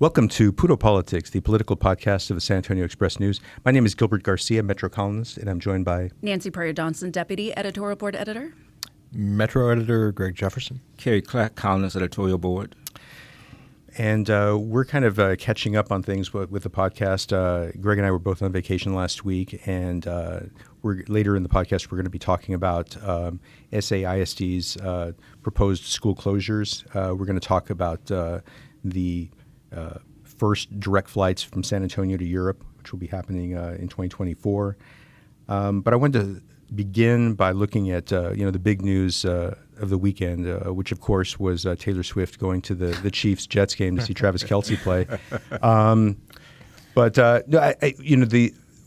Welcome to Puro Politics, the political podcast of the San Antonio Express-News. My name is Gilbert Garcia, Metro columnist, and I'm joined by Nancy Pryor-Johnson, Deputy Editorial Board Editor. Metro Editor Greg Jefferson. Kerry Clark, columnist, Editorial Board. And we're kind of catching up on things with the podcast. Greg and I were both on vacation last week, and later in the podcast we're going to be talking about SAISD's proposed school closures. We're going to talk about the first direct flights from San Antonio to Europe, which will be happening in 2024. But I wanted to begin by looking at the big news of the weekend, which of course was Taylor Swift going to the Chiefs Jets game to see Travis Kelce play.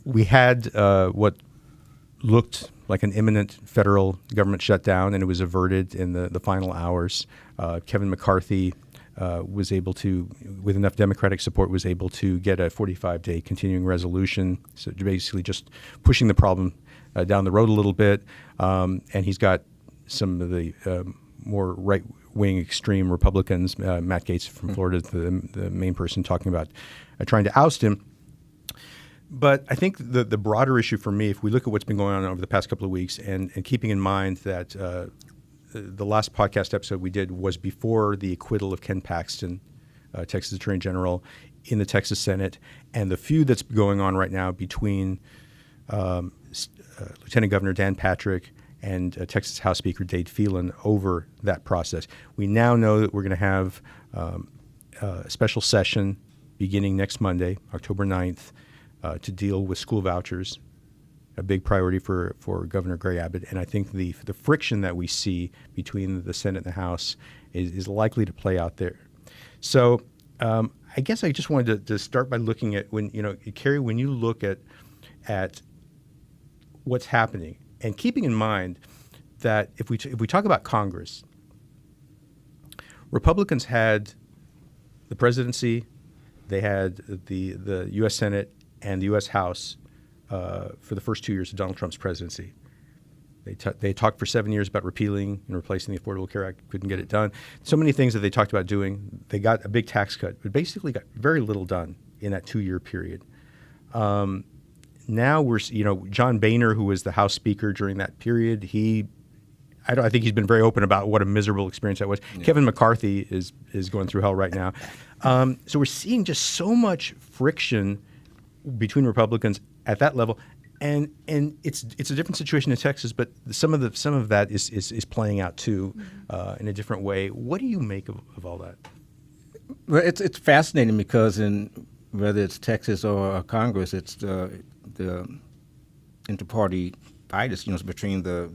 We had what looked like an imminent federal government shutdown, and it was averted in the final hours. Kevin McCarthy was able to, with enough Democratic support, was able to get a 45-day continuing resolution. So basically just pushing the problem down the road a little bit. And he's got some of the more right-wing extreme Republicans, Matt Gaetz from Florida, the main person talking about trying to oust him. But I think the broader issue for me, if we look at what's been going on over the past couple of weeks and keeping in mind that the last podcast episode we did was before the acquittal of Ken Paxton, Texas Attorney General, in the Texas Senate, and the feud that's going on right now between Lieutenant Governor Dan Patrick and Texas House Speaker Dade Phelan over that process. We now know that we're going to have a special session beginning next Monday, October 9th, to deal with school vouchers, a big priority for Governor Greg Abbott. And I think the friction that we see between the Senate and the House is likely to play out there. So I guess I just wanted to start by looking at Kerry, when you look at what's happening, and keeping in mind that if we talk about Congress, Republicans had the presidency, they had the U.S. Senate and the U.S. House for the first 2 years of Donald Trump's presidency. They talked for 7 years about repealing and replacing the Affordable Care Act, couldn't get it done. So many things that they talked about doing. They got a big tax cut, but basically got very little done in that 2-year period. Now we're, John Boehner, who was the House Speaker during that period, I think he's been very open about what a miserable experience that was. Yeah. Kevin McCarthy is going through hell right now. So we're seeing just so much friction between Republicans at that level, and it's a different situation in Texas, but some of that is playing out too in a different way. What do you make of all that? Well, it's fascinating because whether it's Texas or Congress, it's the interparty fight, between the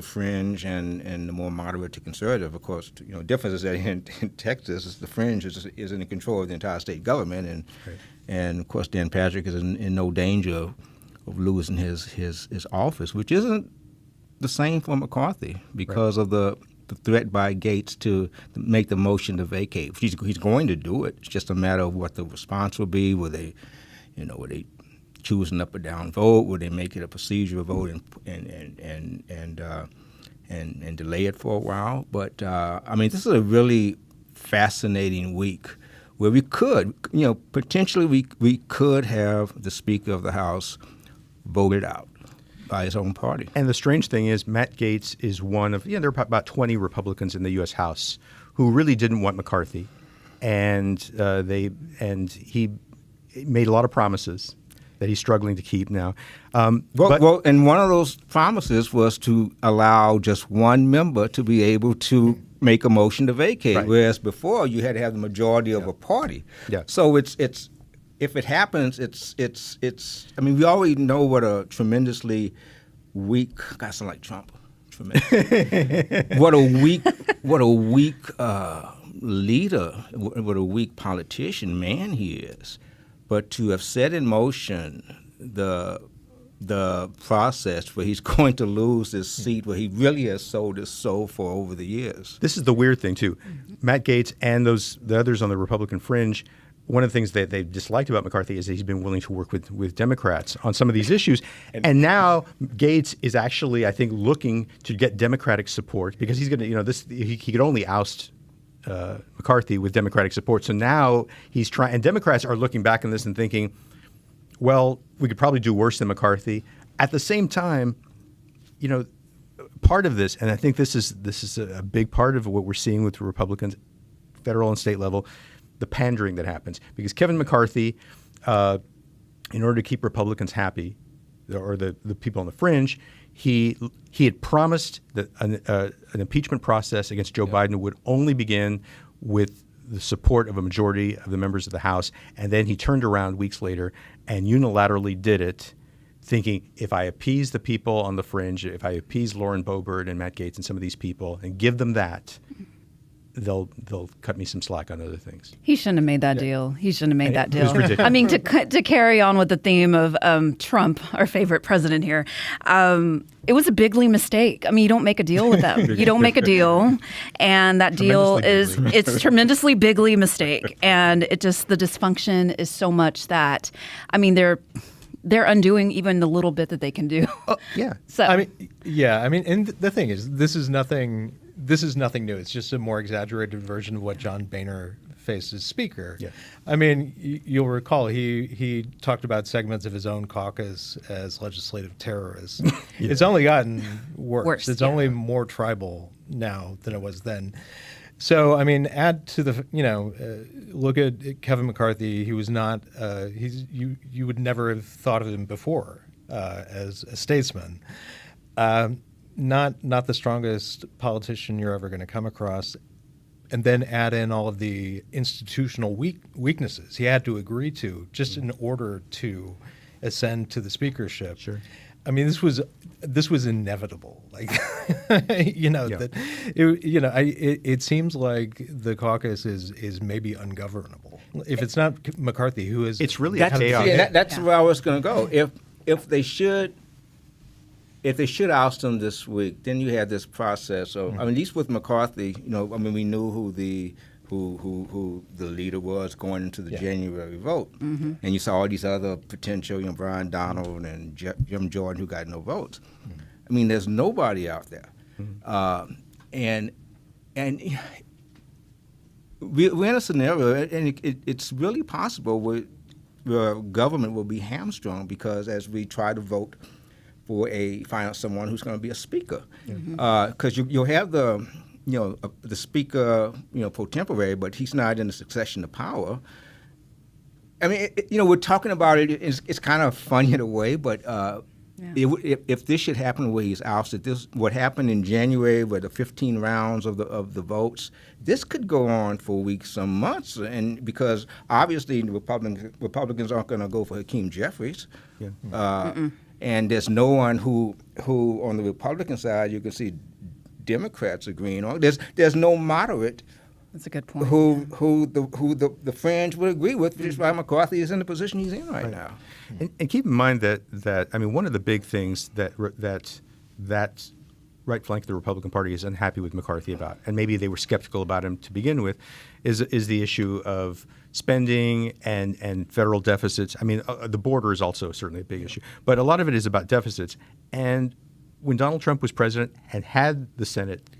fringe and the more moderate to conservative. Of course, difference is that in Texas, the fringe is in control of the entire state government, and right. And of course, Dan Patrick is in no danger of losing his office, which isn't the same for McCarthy because right. of the threat by Gaetz to make the motion to vacate. He's going to do it. It's just a matter of what the response will be. Will they choose an up or down vote? Will they make it a procedural vote and delay it for a while? But this is a really fascinating week where we could, potentially we could have the Speaker of the House voted out by his own party. And the strange thing is, Matt Gaetz is one of, there are about 20 Republicans in the U.S. House who really didn't want McCarthy, and he made a lot of promises that he's struggling to keep now. And one of those promises was to allow just one member to be able to make a motion to vacate, right. Whereas before you had to have the majority of a party. Yeah. So it's if it happens, it's. We already know what a tremendously weak. I sound like Trump. What a weak leader, what a weak politician man he is. But to have set in motion the process where he's going to lose his seat, where he really has sold his soul for over the years. This is the weird thing, too. Matt Gaetz and the others on the Republican fringe, one of the things that they've disliked about McCarthy is that he's been willing to work with Democrats on some of these issues. And now Gaetz is actually, I think, looking to get Democratic support because he's going to, he could only oust McCarthy with Democratic support. So now he's trying, and Democrats are looking back on this and thinking, well, we could probably do worse than McCarthy. At the same time, part of this, and I think this is a big part of what we're seeing with Republicans, federal and state level, the pandering that happens. Because Kevin McCarthy, in order to keep Republicans happy, or the people on the fringe, he had promised that an impeachment process against Joe Biden would only begin with the support of a majority of the members of the House, and then he turned around weeks later and unilaterally did it, thinking if I appease the people on the fringe, if I appease Lauren Boebert and Matt Gaetz and some of these people and give them that, they'll cut me some slack on other things. He shouldn't have made that deal. He shouldn't have made that deal. It was ridiculous. I mean, to carry on with the theme of Trump, our favorite president here, it was a bigly mistake. I mean, you don't make a deal with them. You don't make a deal, and that deal it's tremendously bigly mistake. And it just, the dysfunction is so much that, I mean, they're undoing even the little bit that they can do. Yeah. So and the thing is, this is nothing new. It's just a more exaggerated version of what John Boehner faced as Speaker. Yeah. I mean, you'll recall he talked about segments of his own caucus as legislative terrorists. Yeah. It's only gotten worse. It's only more tribal now than it was then. So, I mean, add to the, look at Kevin McCarthy. He was not, you would never have thought of him before as a statesman. Not the strongest politician you're ever going to come across. And then add in all of the institutional weaknesses he had to agree to just in order to ascend to the speakership. Sure. I mean, this was inevitable. Like, that it seems like the caucus is maybe ungovernable. If it's not McCarthy, who is, it's really a chaos. Yeah, that's where I was going to go. If they should oust him this week, then you had this process of, I mean, at least with McCarthy, we knew who the leader was going into the January vote. Mm-hmm. And you saw all these other potential, Brian Donald and Jim Jordan who got no votes. Mm-hmm. I mean, there's nobody out there. Mm-hmm. And we're in a scenario, and it's really possible where government will be hamstrung because as we try to vote for find out someone who's going to be a speaker, because you'll have the speaker, pro tempore, but he's not in the succession of power. I mean, we're talking about it. It's kind of funny in a way, but if this should happen the way he's ousted, what happened in January with the 15 rounds of the votes, this could go on for weeks, some months, and because obviously the Republicans aren't going to go for Hakeem Jeffries. Yeah. And there's no one who on the Republican side you can see Democrats agreeing on. There's no moderate. That's a good point. Who the fringe would agree with, which is why McCarthy is in the position he's in right now. And keep in mind that I mean, one of the big things that right flank of the Republican Party is unhappy with McCarthy about, and maybe they were skeptical about him to begin with, is the issue of spending and federal deficits. I mean, the border is also certainly a big issue, but a lot of it is about deficits. And when Donald Trump was president and had the Senate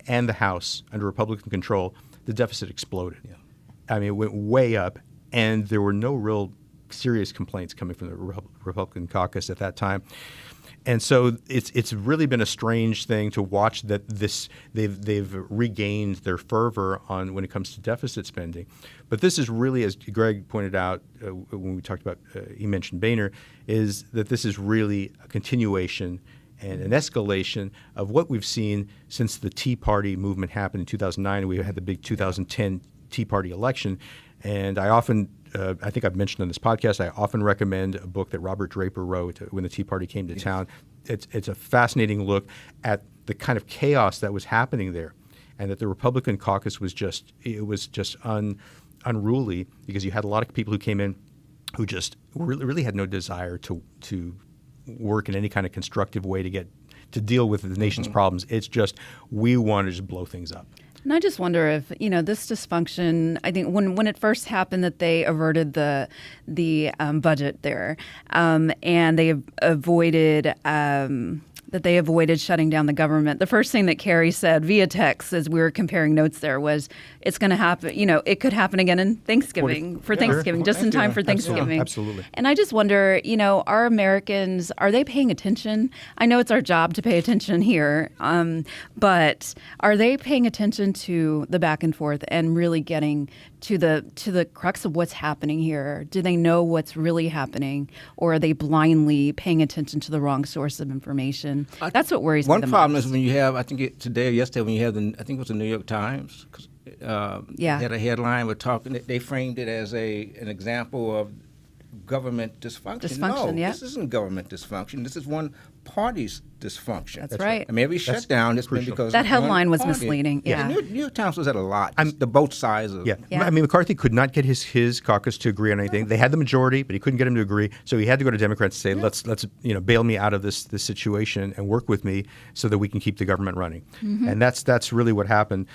and the House under Republican control, the deficit exploded. Yeah. I mean, it went way up, and there were no real serious complaints coming from the Republican caucus at that time. And so it's really been a strange thing to watch that they've regained their fervor on when it comes to deficit spending. But this is really, as Greg pointed out when we talked about, he mentioned Boehner, is that this is really a continuation and an escalation of what we've seen since the Tea Party movement happened in 2009. We had the big 2010 Tea Party election. And I often, I think I've mentioned on this podcast, I often recommend a book that Robert Draper wrote when the Tea Party came to town. It's a fascinating look at the kind of chaos that was happening there, and that the Republican caucus was just unruly because you had a lot of people who came in who just really had no desire to work in any kind of constructive way to deal with the nation's problems. It's just, we want to just blow things up. And I just wonder if, this dysfunction, I think when it first happened that they averted the budget there, and they avoided that they avoided shutting down the government. The first thing that Kerry said via text as we were comparing notes there was, it's going to happen, it could happen again in Thanksgiving, just in time for Thanksgiving. Absolutely. And I just wonder, are Americans, are they paying attention? I know it's our job to pay attention here, but are they paying attention to the back and forth and really getting to the crux of what's happening here? Do they know what's really happening, or are they blindly paying attention to the wrong source of information? That's what worries me the most. One problem is when you have, I think today or yesterday, when you have I think it was the New York Times, had a headline they framed it as an example of government dysfunction. No, this isn't government dysfunction. This is one party's dysfunction. That's right. I mean, every shutdown has been because that headline was misleading. Yeah, New York Times was at a lot. The both sides of it. I mean, McCarthy could not get his caucus to agree on anything. They had the majority, but he couldn't get them to agree. So he had to go to Democrats and say, let's bail me out of this situation and work with me so that we can keep the government running. Mm-hmm. And that's really what happened.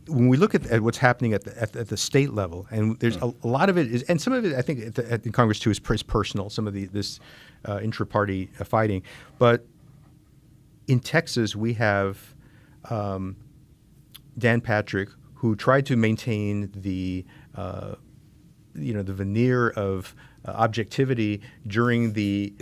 When we look at what's happening at the state level, and there's a lot of it is, and some of it I think in Congress too is personal. Some of this intra-party fighting, but in Texas we have Dan Patrick, who tried to maintain the veneer of objectivity during the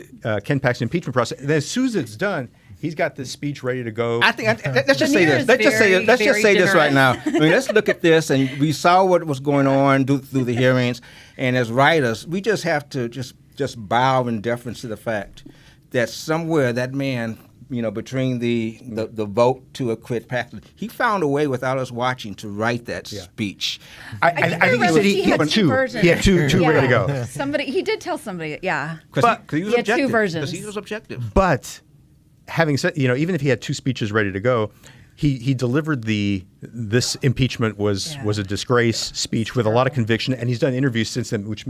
Ken Paxton impeachment process. And as soon as it's done, he's got this speech ready to go. I think let's just say this. Let's just say this right now. I mean, let's look at this, and we saw what was going on through the hearings, and as writers, we just have to just bow in deference to the fact that somewhere that man, between the vote to acquit Paxton, he found a way without us watching to write that speech. I think he said he had two. He had two ready to go. He did tell somebody, because he was had two versions. Because he was objective. But having said, even if he had two speeches ready to go, he delivered this impeachment was a disgrace speech with a lot of conviction, and he's done interviews since then, which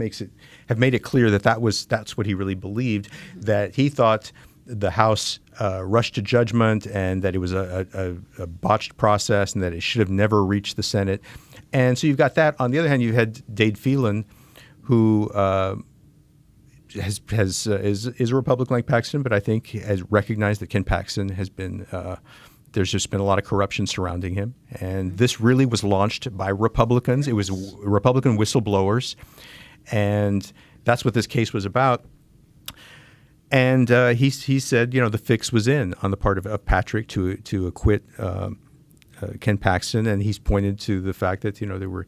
have made it clear that's what he really believed, that he thought the House rushed to judgment and that it was a botched process and that it should have never reached the Senate. And so you've got that. On the other hand, you had Dade Phelan, who is a Republican like Paxton, but I think has recognized that Ken Paxton has been there's just been a lot of corruption surrounding him, and this really was launched by Republicans. It was Republican whistleblowers, and that's what this case was about. And he said, the fix was in on the part of Patrick to acquit Ken Paxton, and he's pointed to the fact that there were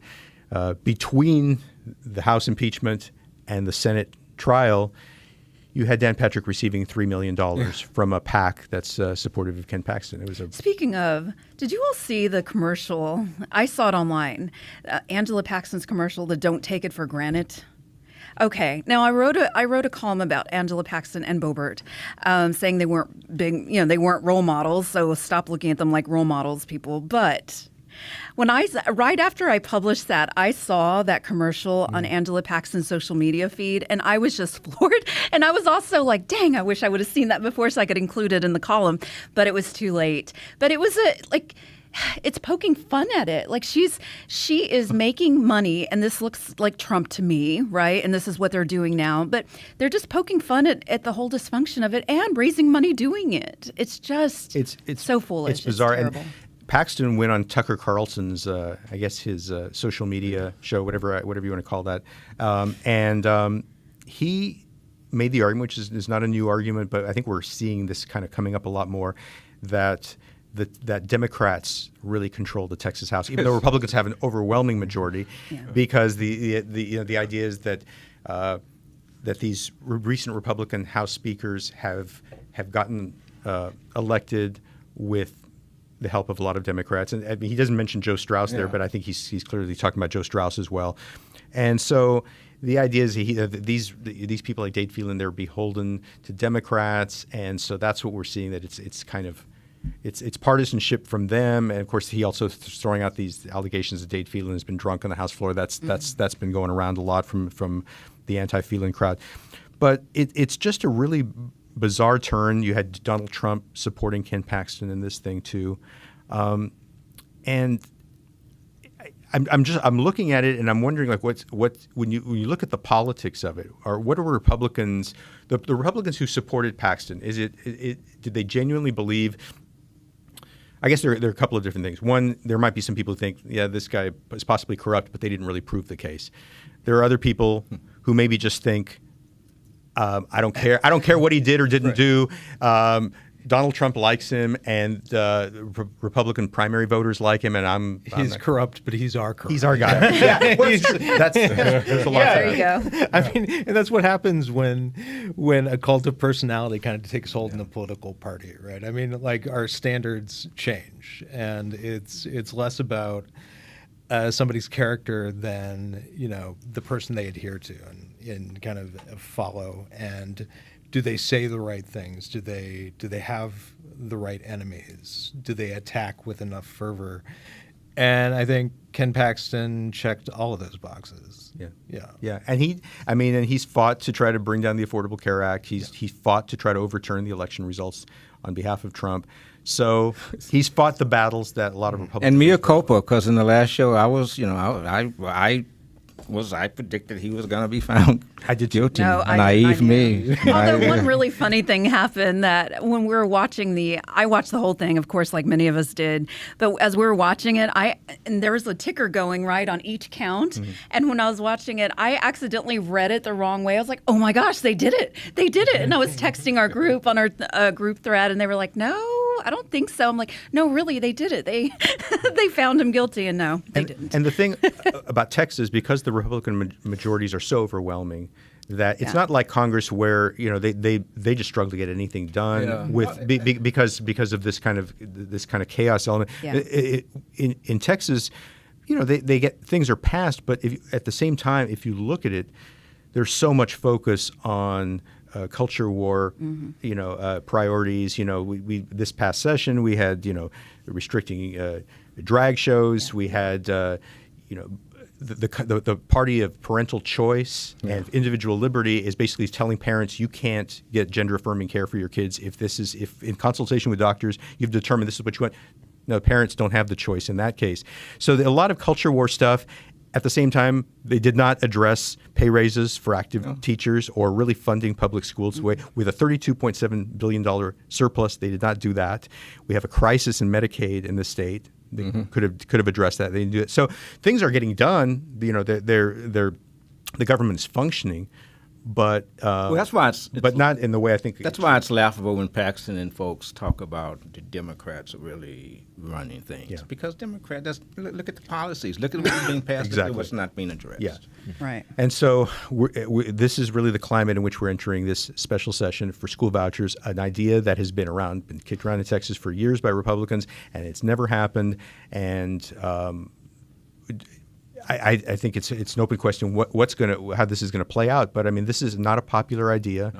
between the House impeachment and the Senate trial, you had Dan Patrick receiving $3 million from a PAC that's supportive of Ken Paxton. It was Speaking of, did you all see the commercial? I saw it online. Angela Paxton's commercial, the "Don't Take It for Granted." Okay, now I wrote a column about Angela Paxton and Boebert, saying they weren't big, they weren't role models. So stop looking at them like role models, people. But right after I published that, I saw that commercial on Angela Paxton's social media feed, and I was just floored. And I was also like, dang, I wish I would have seen that before so I could include it in the column. But it was too late. But it was it's poking fun at it. Like she is making money, and this looks like Trump to me, right? And this is what they're doing now. But they're just poking fun at the whole dysfunction of it and raising money doing it. It's just it's so foolish. It's bizarre. It's terrible. And Paxton went on Tucker Carlson's, I guess his social media show, whatever you want to call that, and he made the argument, which is not a new argument, but I think we're seeing this kind of coming up a lot more, that Democrats really control the Texas House, even though Republicans have an overwhelming majority, because the idea is that these recent Republican House speakers have gotten elected with the help of a lot of Democrats, and I mean, he doesn't mention Joe Strauss there, but I think he's clearly talking about Joe Strauss as well. And so the idea is these people like Dade Phelan, they're beholden to Democrats, and so that's what we're seeing, that it's kind of it's partisanship from them. And of course, he also is throwing out these allegations that Dade Phelan has been drunk on the House floor. That's been going around a lot from the anti-Phelan crowd. But it's just a really bizarre turn. You had Donald Trump supporting Ken Paxton in this thing too, and I'm looking at it and I'm wondering like what when you look at the politics of it, or what are Republicans, the Republicans who supported Paxton, did they genuinely believe? I guess there are a couple of different things. One, there might be some people who think, yeah, this guy is possibly corrupt, but they didn't really prove the case. There are other people who maybe just think, I don't care what he did or didn't do. Donald Trump likes him, and Republican primary voters like him, and he's corrupt, but he's our corrupt. He's our guy. There's a lot. There you go. I mean, and that's what happens when a cult of personality kind of takes hold in the political party, right? I mean, like our standards change, and it's less about somebody's character than the person they adhere to and kind of follow, and do they say the right things? Do they have the right enemies? Do they attack with enough fervor? And I think Ken Paxton checked all of those boxes. Yeah. And he's fought to try to bring down the Affordable Care Act. He fought to try to overturn the election results on behalf of Trump. So he's fought the battles that a lot of Republicans. And mea culpa, because in the last show I was, I predicted he was going to be found guilty. No, Naive me. Although one really funny thing happened that when we were watching I watched the whole thing, of course, like many of us did. But as we were watching it, and there was a ticker going right on each count. Mm-hmm. And when I was watching it, I accidentally read it the wrong way. I was like, oh my gosh, they did it. They did it. And I was texting our group on our group thread, and they were like, no, I don't think so. I'm like, no, really, they did it. They they found him guilty, and no, they didn't. And the thing about Texas, because the Republican majorities are so overwhelming, that it's not like Congress where they just struggle to get anything done because of this kind of chaos element. Yeah. In Texas, they get things are passed, but at the same time, if you look at it, there's so much focus on culture war, priorities. We this past session we had restricting drag shows. We had the party of parental choice and individual liberty is basically telling parents you can't get gender affirming care for your kids if in consultation with doctors you've determined this is what you want. No, parents don't have the choice in that case. So a lot of culture war stuff. At the same time, they did not address pay raises for active teachers or really funding public schools. With a $32.7 billion surplus, they did not do that. We have a crisis in Medicaid in the state. They could have addressed that. They didn't do it. So things are getting done. The government is functioning, but that's why but not in the way I think. That's why it's laughable when Paxton and folks talk about the Democrats really running things. Yeah. Because Democrats, look at the policies, look at what's being passed, exactly. And what's not being addressed. Yeah. Right. And so this is really the climate in which we're entering this special session for school vouchers, an idea that has been kicked around in Texas for years by Republicans, and it's never happened. And I think it's an open question how this is gonna play out. But I mean, this is not a popular idea.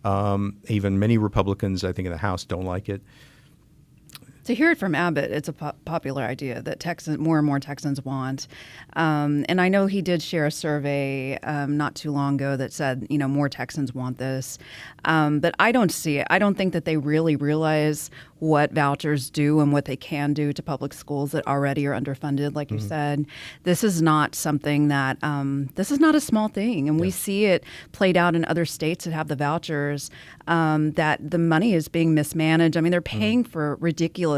No. Even many Republicans, I think, in the House don't like it. To hear it from Abbott, it's a popular idea that more and more Texans want. And I know he did share a survey not too long ago that said, more Texans want this. But I don't see it. I don't think that they really realize what vouchers do and what they can do to public schools that already are underfunded, like you said. This is not something that, this is not a small thing. And we see it played out in other states that have the vouchers, that the money is being mismanaged. I mean, they're paying for ridiculous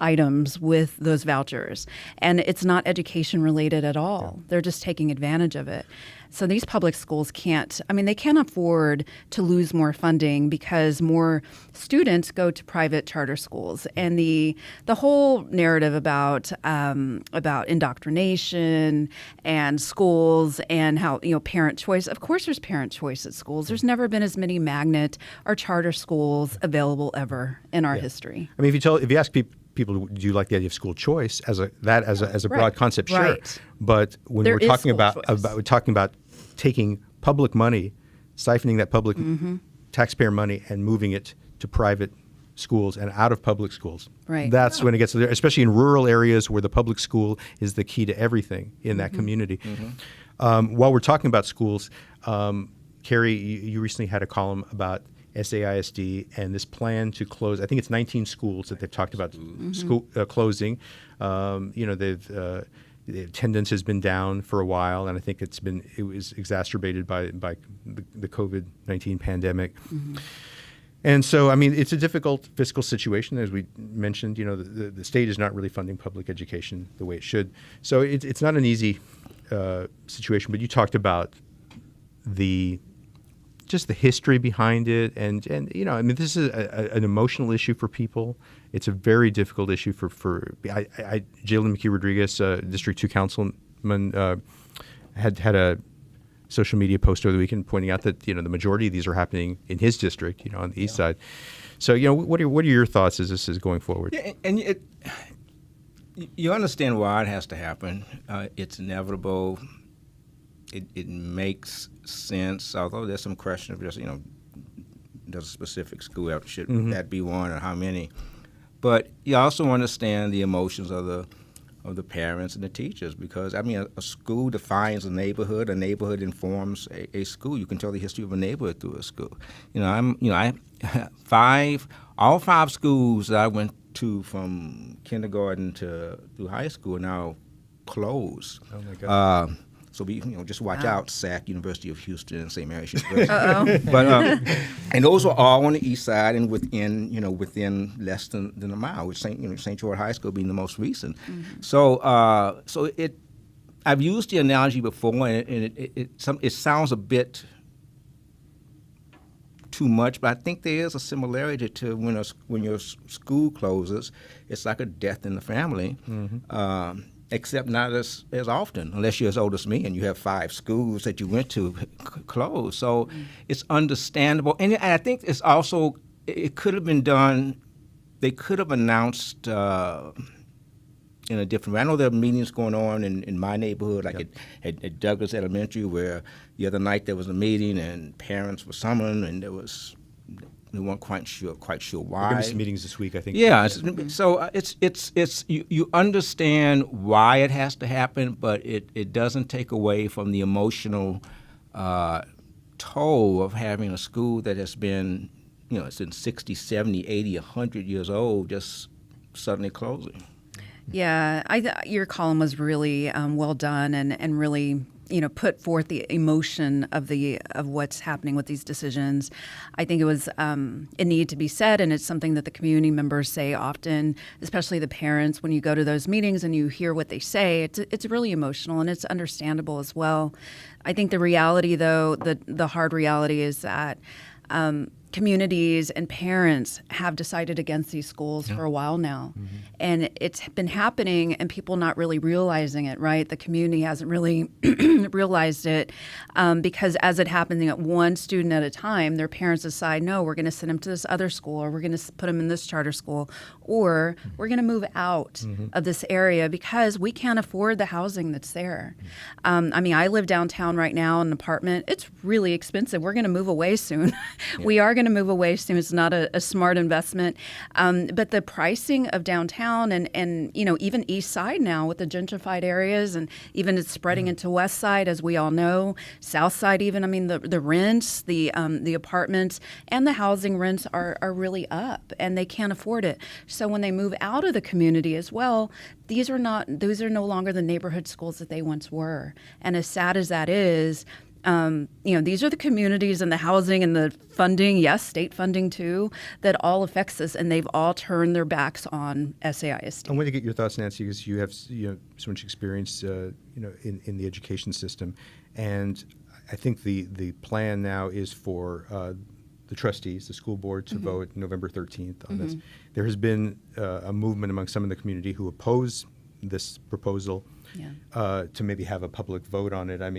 items with those vouchers, and it's not education related at all. Yeah. They're just taking advantage of it. So these public schools can't afford to lose more funding because more students go to private charter schools. And the whole narrative about indoctrination and schools and how, parent choice, of course there's parent choice at schools. There's never been as many magnet or charter schools available ever in our history. I mean, if you ask people, do you like the idea of school choice as a broad concept? Sure. Right. But when we're talking about taking public money, siphoning that public taxpayer money and moving it to private schools and out of public schools. Right. That's when it gets there, especially in rural areas where the public school is the key to everything in that community. While we're talking about schools, Carrie, you recently had a column about SAISD and this plan to close. I think it's 19 schools that they've talked about school closing. attendance has been down for a while, and I think it was exacerbated by the COVID-19 pandemic. Mm-hmm. And so, I mean, it's a difficult fiscal situation, as we mentioned. You know, the state is not really funding public education the way it should. So it's not an easy situation. But you talked about just the history behind it, and you know, I mean, this is an emotional issue for people. It's a very difficult issue for Jalen McKee Rodriguez, District 2 councilman, had a social media post over the weekend pointing out that, you know, the majority of these are happening in his district, you know, on the east side. So, you know, what are your thoughts as this is going forward? Yeah, and you understand why it has to happen. It's inevitable. It makes sense, although there's some question of just, you know, does a specific school have, should that be one, or how many? But you also understand the emotions of the parents and the teachers, because I mean, a school defines a neighborhood informs a school. You can tell the history of a neighborhood through a school. You know, all five schools that I went to from kindergarten through high school are now closed. Oh my God. So just watch out, SAC, University of Houston, and St. Mary's University. But and those were all on the east side and within less than a mile, with St. George High School being the most recent. Mm-hmm. So I've used the analogy before, and it sounds a bit too much, but I think there is a similarity to when your school closes. It's like a death in the family. Mm-hmm. Except not as often, unless you're as old as me and you have 5 schools that you went to closed. So it's understandable. And I think it's also, it could have been done, they could have announced in a different way. I know there are meetings going on in my neighborhood, like at Douglas Elementary, where the other night there was a meeting and parents were summoned, and we weren't quite sure why. There are some meetings this week, I think. Yeah. So it's you understand why it has to happen, but it doesn't take away from the emotional toll of having a school that has been, it's been 60, 70, 80, 100 years old, just suddenly closing. Yeah, your column was really well done and really, put forth the emotion of what's happening with these decisions. I think it was it needed to be said, and it's something that the community members say often, especially the parents. When you go to those meetings and you hear what they say, it's really emotional, and it's understandable as well. I think the reality, though, the hard reality is that communities and parents have decided against these schools for a while now. Mm-hmm. And it's been happening and people not really realizing it, right? The community hasn't really realized it because as it happens at one student at a time, their parents decide, no, we're going to send them to this other school, or we're going to put them in this charter school, or we're going to move out of this area because we can't afford the housing that's there. I live downtown right now in an apartment. It's really expensive. We're going to move away soon. We are going to move away soon. It's not a smart investment. But the pricing of downtown and even east side now with the gentrified areas, and even it's spreading into west side, as we all know, south side even. The rents, the apartments and the housing rents are really up, and they can't afford it. So when they move out of the community as well, those are no longer the neighborhood schools that they once were. And as sad as that is, these are the communities and the housing and the funding, yes, state funding too, that all affects us, and they've all turned their backs on SAISD. I want to get your thoughts, Nancy, because you have so much experience, in the education system, and I think the plan now is for the trustees, the school board, to vote November 13th on this. There has been a movement among some in the community who oppose this proposal. To maybe have a public vote on it. I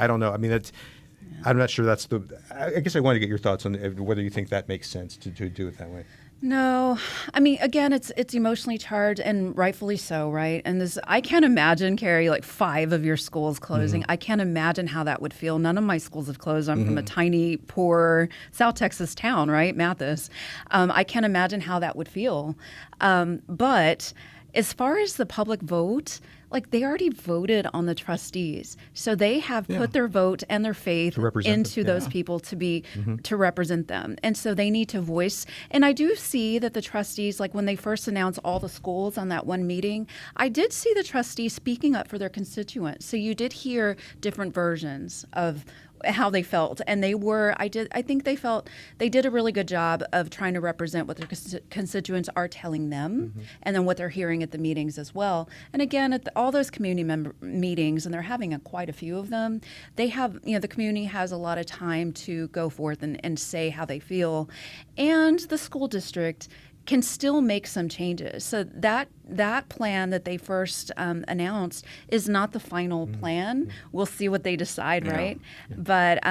don't know. I'm not sure that's I guess I want to get your thoughts on whether you think that makes sense to do it that way. No, again, it's emotionally charged, and rightfully so, right? And I can't imagine, Carrie, like 5 of your schools closing. I can't imagine how that would feel. None of my schools have closed. I'm from a tiny, poor South Texas town, right, Mathis. I can't imagine how that would feel. But as far as the public vote, like they already voted on the trustees. So they have put their vote and their faith into those people to be to represent them. And so they need to voice. And I do see that the trustees, like when they first announced all the schools on that one meeting, I did see the trustees speaking up for their constituents. So you did hear different versions of how they felt, and I think they felt they did a really good job of trying to represent what their constituents are telling them, and then what they're hearing at the meetings as well. And again, at all those community meetings, and they're having quite a few of them, they have, the community has a lot of time to go forth and say how they feel, and the school district can still make some changes. So that plan that they first announced is not the final plan. We'll see what they decide, right? Yeah. But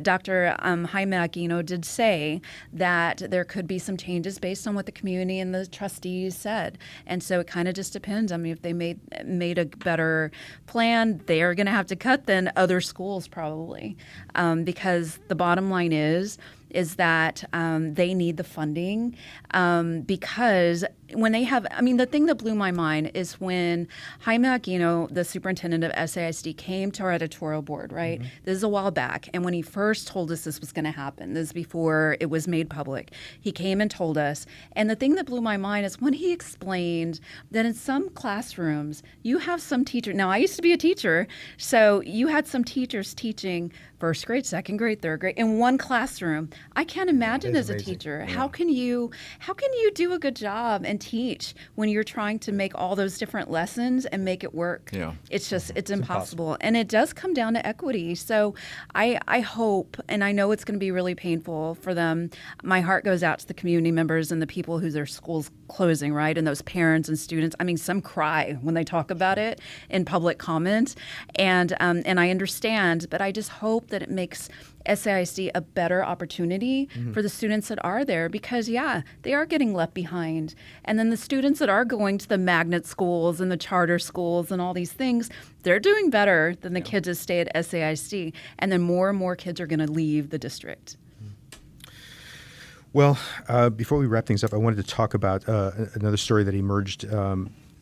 Dr. Hymak, did say that there could be some changes based on what the community and the trustees said. And so it kind of just depends. I mean, if they made a better plan, they are going to have to cut then other schools probably, because the bottom line is that they need the funding, because when they have, the thing that blew my mind is when Hymak, the superintendent of SAISD, came to our editorial board, right? This is a while back. And when he first told us this was going to happen, this is before it was made public, he came and told us. And the thing that blew my mind is when he explained that in some classrooms, you have some teacher. Now, I used to be a teacher, so you had some teachers teaching first grade, second grade, third grade in one classroom. I can't imagine as a teacher, how can you do a good job and teach when you're trying to make all those different lessons and make it work? Yeah. It's impossible. And it does come down to equity. So I hope, and I know it's going to be really painful for them. My heart goes out to the community members and the people who their schools closing, right? And those parents and students. Some cry when they talk about it in public comment. And I understand, but I just hope that it makes SAISD a better opportunity for the students that are there, because they are getting left behind. And then the students that are going to the magnet schools and the charter schools and all these things, they're doing better than the kids that stay at SAISD. And then more and more kids are going to leave the district. Well, before we wrap things up, I wanted to talk about another story that emerged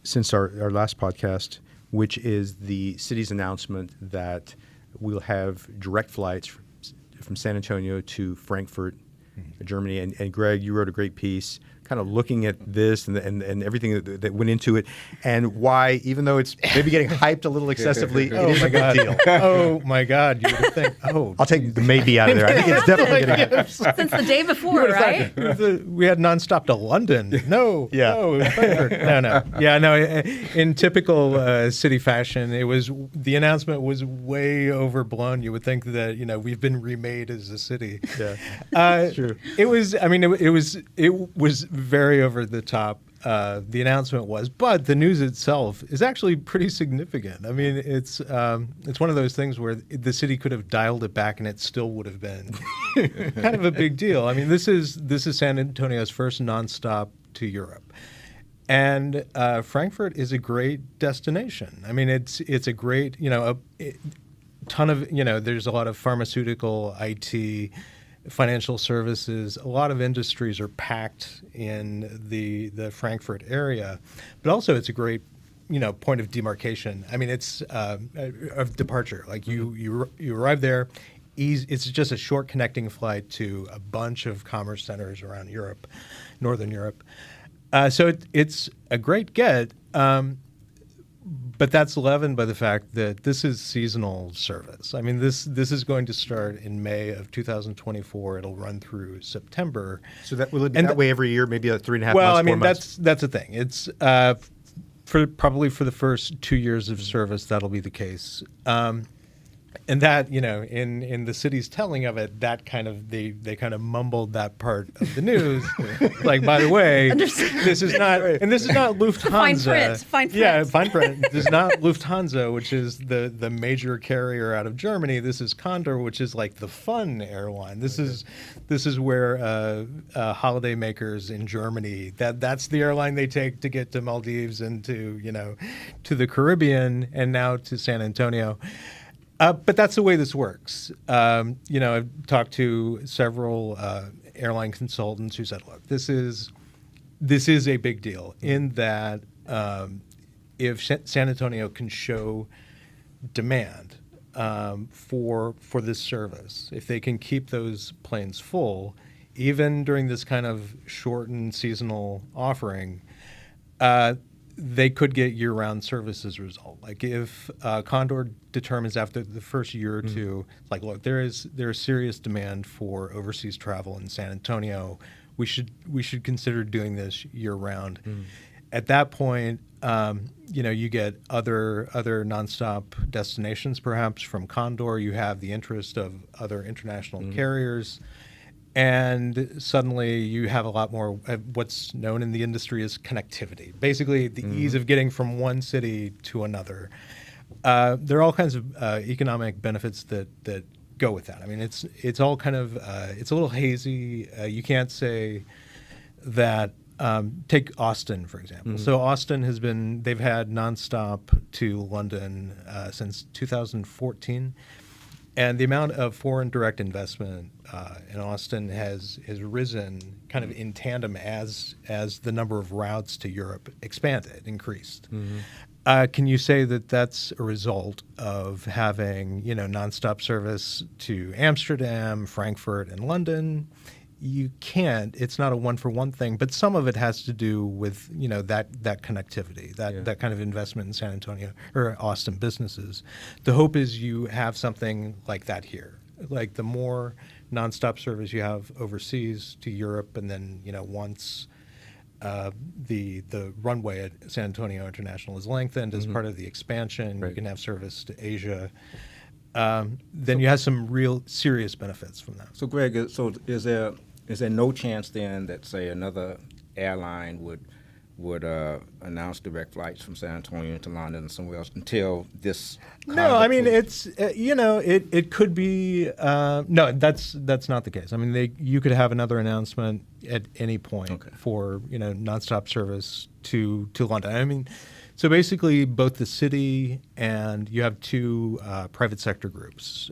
since our last podcast, which is the city's announcement that we'll have direct flights from San Antonio to Frankfurt, Germany. And Greg, you wrote a great piece kind of looking at this and everything that went into it, and why, even though it's maybe getting hyped a little excessively, it is a big deal. Oh my God, you would think, I'll take the maybe out of there. I think it's definitely getting hyped. Since the day before, right? We had nonstop to London. No. In typical city fashion, the announcement was way overblown. You would think that, we've been remade as a city. Yeah. True. It was very over the top. The announcement was, but the news itself is actually pretty significant. It's one of those things where the city could have dialed it back and it still would have been kind of a big deal. This is San Antonio's first nonstop to Europe, and Frankfurt is a great destination. It's a great, ton of, there's a lot of pharmaceutical, IT, financial services. A lot of industries are packed in the Frankfurt area, but also it's a great, point of demarcation. It's of departure. Like you arrive there, it's just a short connecting flight to a bunch of commerce centers around Europe, Northern Europe. So it's a great get. But that's leavened by the fact that this is seasonal service. This is going to start in May of 2024. It'll run through September. So that will it be that way every year, maybe 3.5 months, 4 months? That's the thing. It's probably for the first 2 years of service, that'll be the case. And that, in the city's telling of it, that kind of they kind of mumbled that part of the news. Like, by the way, this is not Lufthansa. Fine print. Yeah, fine print. This is not Lufthansa, which is the major carrier out of Germany. This is Condor, which is like the fun airline. This is where holiday makers in Germany, that's the airline they take to get to Maldives and to the Caribbean and now to San Antonio. But that's the way this works. I've talked to several airline consultants who said, look, this is a big deal in that if San Antonio can show demand for this service, if they can keep those planes full, even during this kind of shortened seasonal offering, they could get year-round service as a result. Like if Condor determines after the first year or two, like, look, there is serious demand for overseas travel in San Antonio. We should consider doing this year-round. At that point, you get other nonstop destinations, perhaps from Condor. You have the interest of other international carriers. And suddenly you have a lot more what's known in the industry as connectivity, basically the ease of getting from one city to another. There are all kinds of economic benefits that go with that. I mean, it's all kind of, it's a little hazy. You can't say that, take Austin, for example. So Austin they've had nonstop to London since 2014. And the amount of foreign direct investment in Austin has risen kind of in tandem as the number of routes to Europe increased. Can you say that that's a result of having nonstop service to Amsterdam, Frankfurt, and London? You can't. It's not a one-for-one thing, but some of it has to do with that connectivity, that kind of investment in San Antonio or Austin businesses. The hope is you have something like that here. Like the more nonstop service you have overseas to Europe, and then once the runway at San Antonio International is lengthened as part of the expansion, you can have service to Asia. Then you have some real serious benefits from that. So, Greg, is there no chance then that, say, another airline would announce direct flights from San Antonio to London and somewhere else until this? No, I mean it's it could be no. That's not the case. I mean you could have another announcement at any point for nonstop service to London. I mean. So basically, both the city and you have two private sector groups,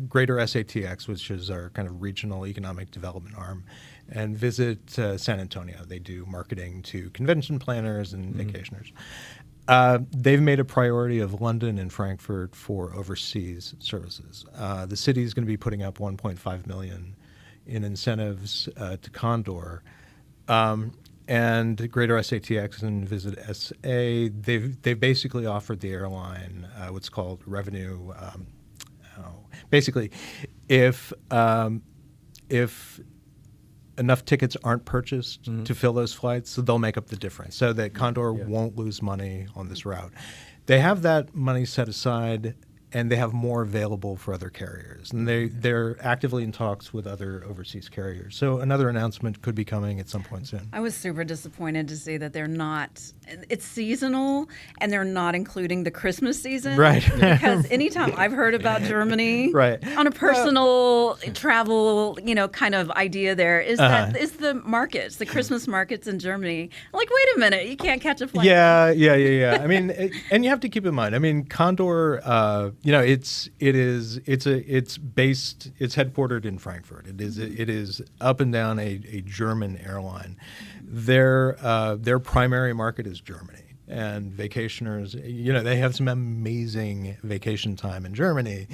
Greater SATX, which is our kind of regional economic development arm, and Visit San Antonio. They do marketing to convention planners and vacationers. They've made a priority of London and Frankfurt for overseas services. The city is going to be putting up $1.5 million in incentives to Condor. And Greater SATX and Visit SA, they've basically offered the airline what's called revenue. Basically, if enough tickets aren't purchased to fill those flights, so they'll make up the difference, so that Condor won't lose money on this route. They have that money set aside, and they have more available for other carriers. And they're actively in talks with other overseas carriers. So another announcement could be coming at some point soon. I was super disappointed to see that they're not, it's seasonal, and they're not including the Christmas season. Right. Because anytime I've heard about Germany on a personal travel, kind of idea there is that is the markets, the Christmas markets in Germany. I'm like, wait a minute, you can't catch a flight. Yeah. I mean, and you have to keep in mind, I mean, Condor, it's headquartered in Frankfurt. It is up and down a German airline. Their primary market is Germany, and vacationers, they have some amazing vacation time in Germany,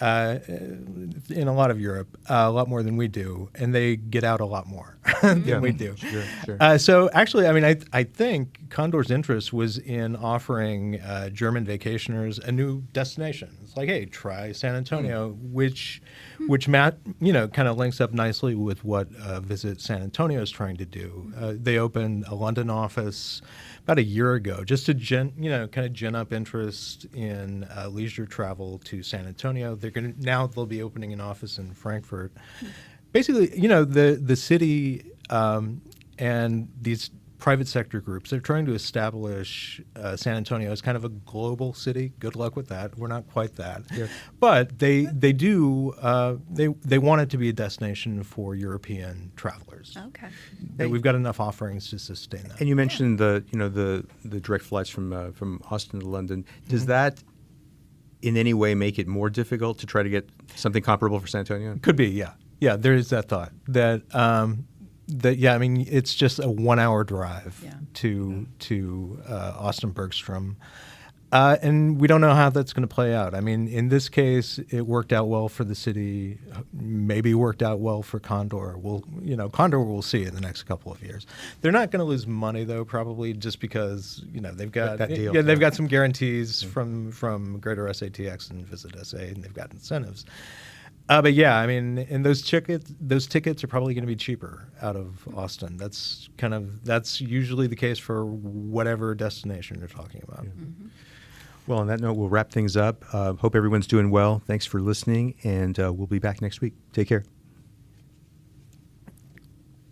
in a lot of Europe, a lot more than we do, and they get out a lot more than we do. Sure. So actually, I mean, I think Condor's interest was in offering German vacationers a new destination. It's like, hey, try San Antonio, which kind of links up nicely with what Visit San Antonio is trying to do. They opened a London office about a year ago, just to kind of gin up interest in leisure travel to San Antonio. They'll be opening an office in Frankfurt. Basically, the city and these private sector groups, they're trying to establish San Antonio as kind of a global city. Good luck with that. We're not quite that. Yeah. But they want it to be a destination for European travelers. Okay. We've got enough offerings to sustain that. And you mentioned the direct flights from Austin to London. Does that in any way make it more difficult to try to get something comparable for San Antonio? Could be, yeah. Yeah, there is that thought that I mean, it's just a 1 hour drive Yeah. to Austin Bergstrom. And we don't know how that's going to play out. I mean, in this case, it worked out well for the city, maybe worked out well for Condor. Condor we'll see in the next couple of years. They're not going to lose money, though, probably just because, they've got that deal. Yeah, they've got some guarantees from Greater SATX and Visit SA, and they've got incentives. But yeah, I mean, and those tickets are probably going to be cheaper out of Austin. That's usually the case for whatever destination you're talking about. Yeah. Mm-hmm. Well, on that note, we'll wrap things up. Hope everyone's doing well. Thanks for listening, and we'll be back next week. Take care.